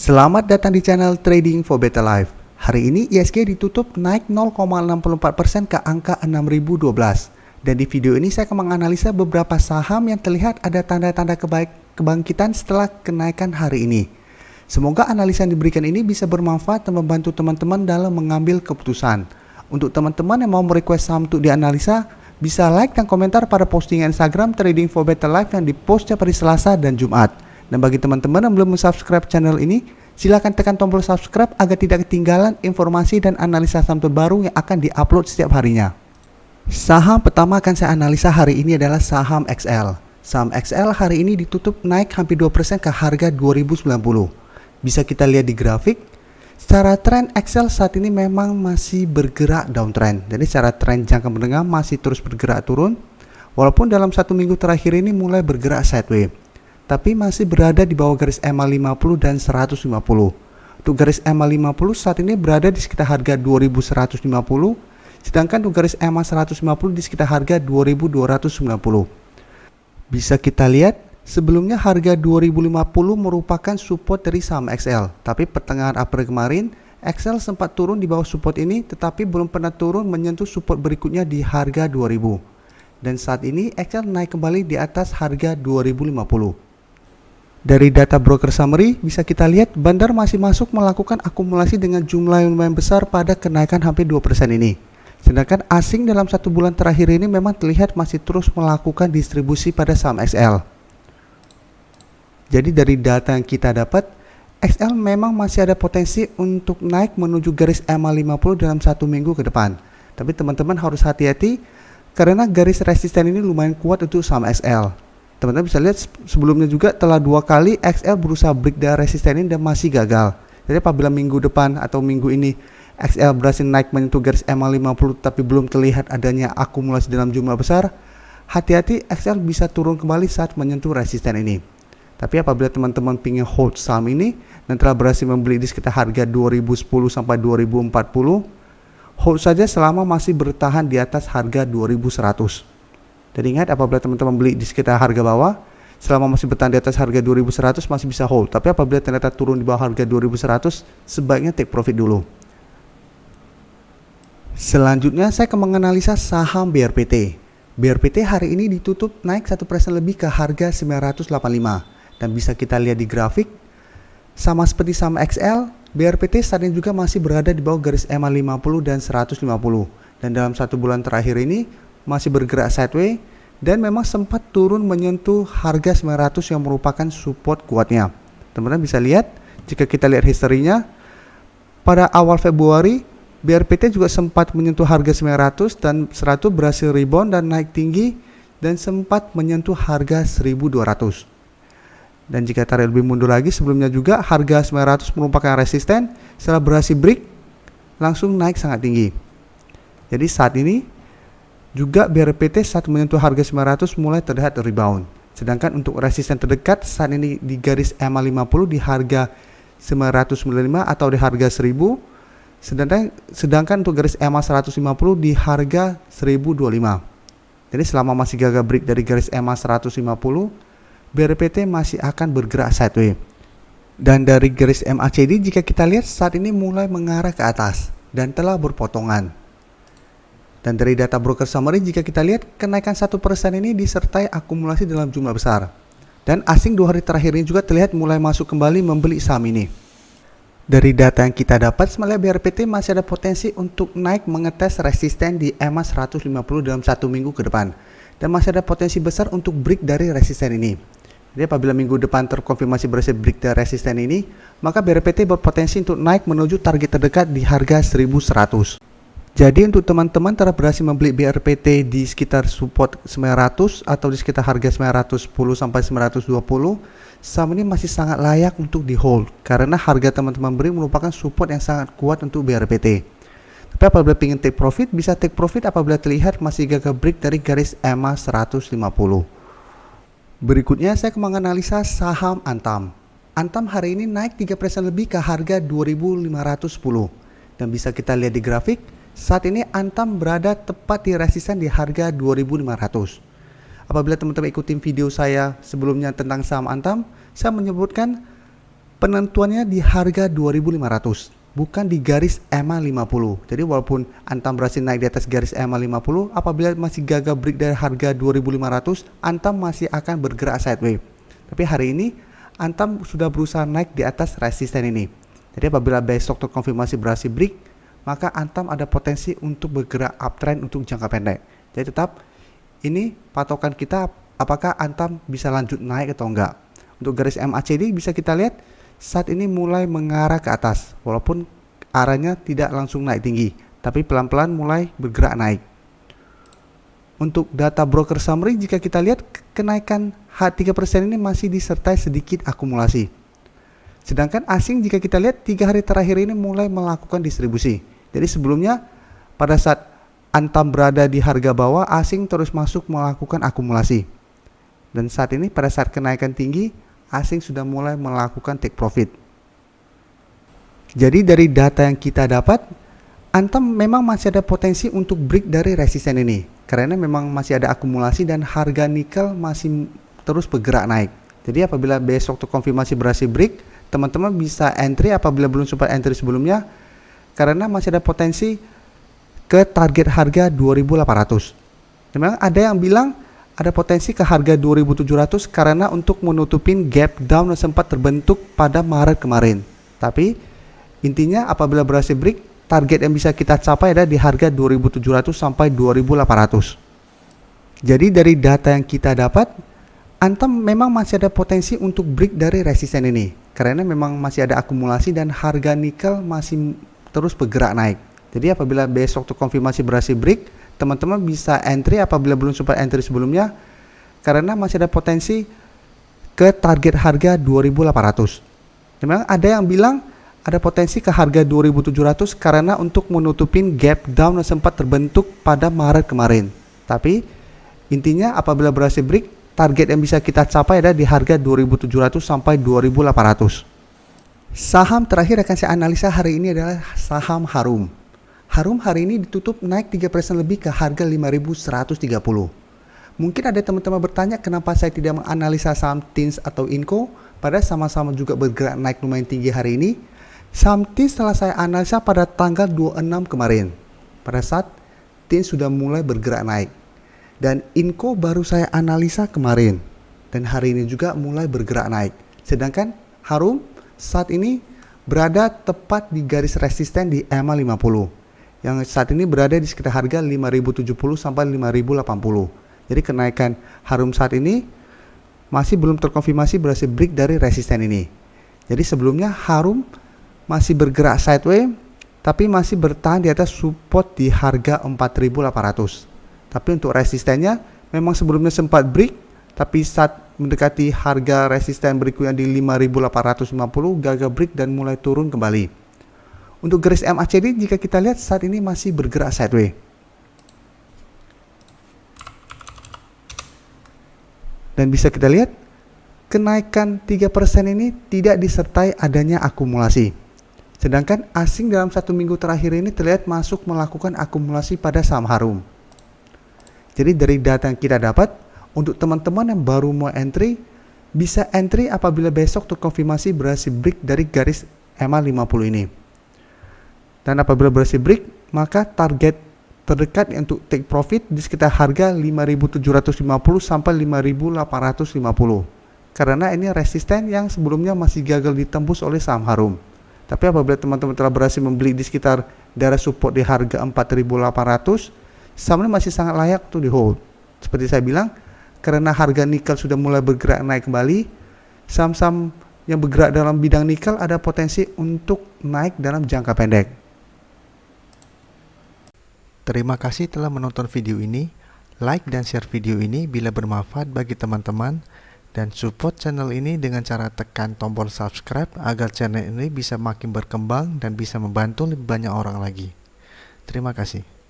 Selamat datang di channel Trading for Better Life. Hari ini ISG ditutup naik 0,64% ke angka 6.012. Dan di video ini saya akan menganalisa beberapa saham yang terlihat ada tanda-tanda kebangkitan setelah kenaikan hari ini. Semoga analisa yang diberikan ini bisa bermanfaat dan membantu teman-teman dalam mengambil keputusan. Untuk teman-teman yang mau merequest saham untuk dianalisa, bisa like dan komentar pada postingan Instagram Trading for Better Life yang dipost setiap hari Selasa dan Jumat. Dan bagi teman-teman yang belum subscribe channel ini, silakan tekan tombol subscribe agar tidak ketinggalan informasi dan analisa saham terbaru yang akan diupload setiap harinya. Saham pertama akan saya analisa hari ini adalah saham XL. Saham XL hari ini ditutup naik hampir 2% ke harga 2090. Bisa kita lihat di grafik, secara tren XL saat ini memang masih bergerak downtrend. Jadi secara tren jangka menengah masih terus bergerak turun, walaupun dalam satu minggu terakhir ini mulai bergerak sideways, tapi masih berada di bawah garis EMA 50 dan 150. Untuk garis EMA 50 saat ini berada di sekitar harga 2150, sedangkan untuk garis EMA 150 di sekitar harga 2290. Bisa kita lihat, sebelumnya harga 2050 merupakan support dari saham XL, tapi pertengahan April kemarin XL sempat turun di bawah support ini, tetapi belum pernah turun menyentuh support berikutnya di harga 2000. Dan saat ini XL naik kembali di atas harga 2050. Dari data broker summary bisa kita lihat Bandar masih masuk melakukan akumulasi dengan jumlah yang lumayan besar pada kenaikan hampir 2% ini. Sedangkan asing dalam satu bulan terakhir ini memang terlihat masih terus melakukan distribusi pada saham XL. Jadi dari data yang kita dapat, XL memang masih ada potensi untuk naik menuju garis EMA 50 dalam satu minggu ke depan. Tapi teman-teman harus hati-hati karena garis resisten ini lumayan kuat untuk saham XL. Teman-teman bisa lihat sebelumnya juga telah 2 kali XL berusaha break dari resisten ini dan masih gagal. Jadi apabila minggu depan atau minggu ini XL berhasil naik menyentuh garis EMA 50 tapi belum terlihat adanya akumulasi dalam jumlah besar, hati-hati XL bisa turun kembali saat menyentuh resisten ini. Tapi apabila teman-teman ingin hold saham ini dan telah berhasil membeli di sekitar harga 2010 sampai 2040, hold saja selama masih bertahan di atas harga 2100. Dan ingat, apabila teman-teman beli di sekitar harga bawah, selama masih bertahan di atas harga 2100 masih bisa hold. Tapi apabila ternyata turun di bawah harga 2100, sebaiknya take profit dulu. Selanjutnya saya akan menganalisa saham BRPT. BRPT hari ini ditutup naik 1% lebih ke harga 985. Dan bisa kita lihat di grafik, sama seperti saham XL, BRPT saat ini juga masih berada di bawah garis EMA 50 dan 150. Dan dalam satu bulan terakhir ini masih bergerak sideways dan memang sempat turun menyentuh harga 900 yang merupakan support kuatnya. Teman-teman bisa lihat, jika kita lihat historinya, pada awal Februari BRPT juga sempat menyentuh harga 900 dan 100 berhasil rebound dan naik tinggi dan sempat menyentuh harga 1200. Dan jika tarik lebih mundur lagi, sebelumnya juga harga 900 merupakan resisten, setelah berhasil break langsung naik sangat tinggi. Jadi saat ini juga BRPT saat menyentuh harga 900 mulai terlihat rebound. Sedangkan untuk resisten terdekat saat ini di garis EMA 50 di harga 995 atau di harga 1000. Sedangkan untuk garis EMA 150 di harga 1025. Jadi selama masih gagal break dari garis EMA 150, BRPT masih akan bergerak sideways. Dan dari garis MACD jika kita lihat saat ini mulai mengarah ke atas dan telah berpotongan. Dan dari data broker summary jika kita lihat kenaikan 1% ini disertai akumulasi dalam jumlah besar. Dan asing 2 hari terakhir ini juga terlihat mulai masuk kembali membeli saham ini. Dari data yang kita dapat, sebenarnya BRPT masih ada potensi untuk naik mengetes resisten di EMA 150 dalam satu minggu ke depan. Dan masih ada potensi besar untuk break dari resisten ini. Jadi apabila minggu depan terkonfirmasi berhasil break dari resisten ini, maka BRPT berpotensi untuk naik menuju target terdekat di harga 1100. Jadi untuk teman-teman telah berhasil membeli BRPT di sekitar support 900 atau di sekitar harga 910 sampai 920, saham ini masih sangat layak untuk di hold karena harga teman-teman beli merupakan support yang sangat kuat untuk BRPT. Tapi apabila ingin take profit, bisa take profit apabila terlihat masih gagal break dari garis EMA 150. Berikutnya saya akan menganalisa saham Antam. Antam hari ini naik 3% lebih ke harga 2510. Dan bisa kita lihat di grafik, saat ini Antam berada tepat di resisten di harga 2500. Apabila teman-teman ikutin video saya sebelumnya tentang saham Antam, saya menyebutkan Penentuannya di harga 2.500, bukan di garis EMA 50. Jadi walaupun Antam berhasil naik di atas garis EMA 50, apabila masih gagal break dari harga 2.500, Antam masih akan bergerak sideways. Tapi hari ini Antam sudah berusaha naik di atas resisten ini. Jadi apabila besok terkonfirmasi berhasil break, maka Antam ada potensi untuk bergerak uptrend untuk jangka pendek. Jadi tetap ini patokan kita, apakah Antam bisa lanjut naik atau enggak. Untuk garis MACD bisa kita lihat saat ini mulai mengarah ke atas, walaupun arahnya tidak langsung naik tinggi, tapi pelan-pelan mulai bergerak naik. Untuk data broker summary, jika kita lihat kenaikan H3% ini masih disertai sedikit akumulasi. Sedangkan asing jika kita lihat 3 hari terakhir ini mulai melakukan distribusi. Jadi sebelumnya pada saat Antam berada di harga bawah, asing terus masuk melakukan akumulasi. Dan saat ini pada saat kenaikan tinggi, asing sudah mulai melakukan take profit. Jadi dari data yang kita dapat, Antam memang masih ada potensi untuk break dari resisten ini, karena memang masih ada akumulasi dan harga nikel masih terus bergerak naik. Jadi apabila besok terkonfirmasi berhasil break, teman-teman bisa entry apabila belum sempat entry sebelumnya, karena masih ada potensi ke target harga 2.800. Memang ada yang bilang ada potensi ke harga 2.700 karena untuk menutupin gap down yang sempat terbentuk pada Maret kemarin. Tapi intinya apabila berhasil break, target yang bisa kita capai ada di harga 2.700 sampai 2.800. Jadi dari data yang kita dapat, Antam memang masih ada potensi untuk break dari resisten ini, karena memang masih ada akumulasi dan harga nikel masih terus bergerak naik. Jadi apabila besok terkonfirmasi berhasil break, teman-teman bisa entry apabila belum sempat entry sebelumnya, karena masih ada potensi ke target harga 2.800. Memang ada yang bilang ada potensi ke harga 2.700 karena untuk menutupin gap down yang sempat terbentuk pada Maret kemarin. Tapi intinya apabila berhasil break, target yang bisa kita capai ada di harga 2.700 sampai 2.800. Saham terakhir akan saya analisa hari ini adalah saham Harum. Harum hari ini ditutup naik 3% lebih ke harga 5.130. Mungkin ada teman-teman bertanya kenapa saya tidak menganalisa saham TINS atau INCO, padahal sama-sama juga bergerak naik lumayan tinggi hari ini. Saham TINS telah saya analisa pada tanggal 26 kemarin, pada saat TINS sudah mulai bergerak naik. Dan INCO baru saya analisa kemarin, dan hari ini juga mulai bergerak naik. Sedangkan Harum saat ini berada tepat di garis resisten di EMA 50. Yang saat ini berada di sekitar harga 5.070 sampai 5.080. Jadi kenaikan Harum saat ini masih belum terkonfirmasi berhasil break dari resisten ini. Jadi sebelumnya Harum masih bergerak sideways, tapi masih bertahan di atas support di harga 4.800. Tapi untuk resistennya memang sebelumnya sempat break, tapi saat mendekati harga resisten berikutnya di 5.850 gagal break dan mulai turun kembali. Untuk garis MACD jika kita lihat saat ini masih bergerak sideways. Dan bisa kita lihat kenaikan 3% ini tidak disertai adanya akumulasi. Sedangkan asing dalam 1 minggu terakhir ini terlihat masuk melakukan akumulasi pada saham Harum. Jadi dari data yang kita dapat, untuk teman-teman yang baru mau entry, bisa entry apabila besok terkonfirmasi berhasil break dari garis EMA 50 ini. Dan apabila berhasil break, maka target terdekat untuk take profit di sekitar harga 5.750 sampai 5.850. Karena ini resisten yang sebelumnya masih gagal ditembus oleh saham Harum. Tapi apabila teman-teman telah berhasil membeli di sekitar daerah support di harga 4.800, saham ini masih sangat layak untuk di hold. Seperti saya bilang, karena harga nikel sudah mulai bergerak naik kembali, saham-saham yang bergerak dalam bidang nikel ada potensi untuk naik dalam jangka pendek. Terima kasih telah menonton video ini. Like dan share video ini bila bermanfaat bagi teman-teman, dan support channel ini dengan cara tekan tombol subscribe agar channel ini bisa makin berkembang dan bisa membantu lebih banyak orang lagi. Terima kasih.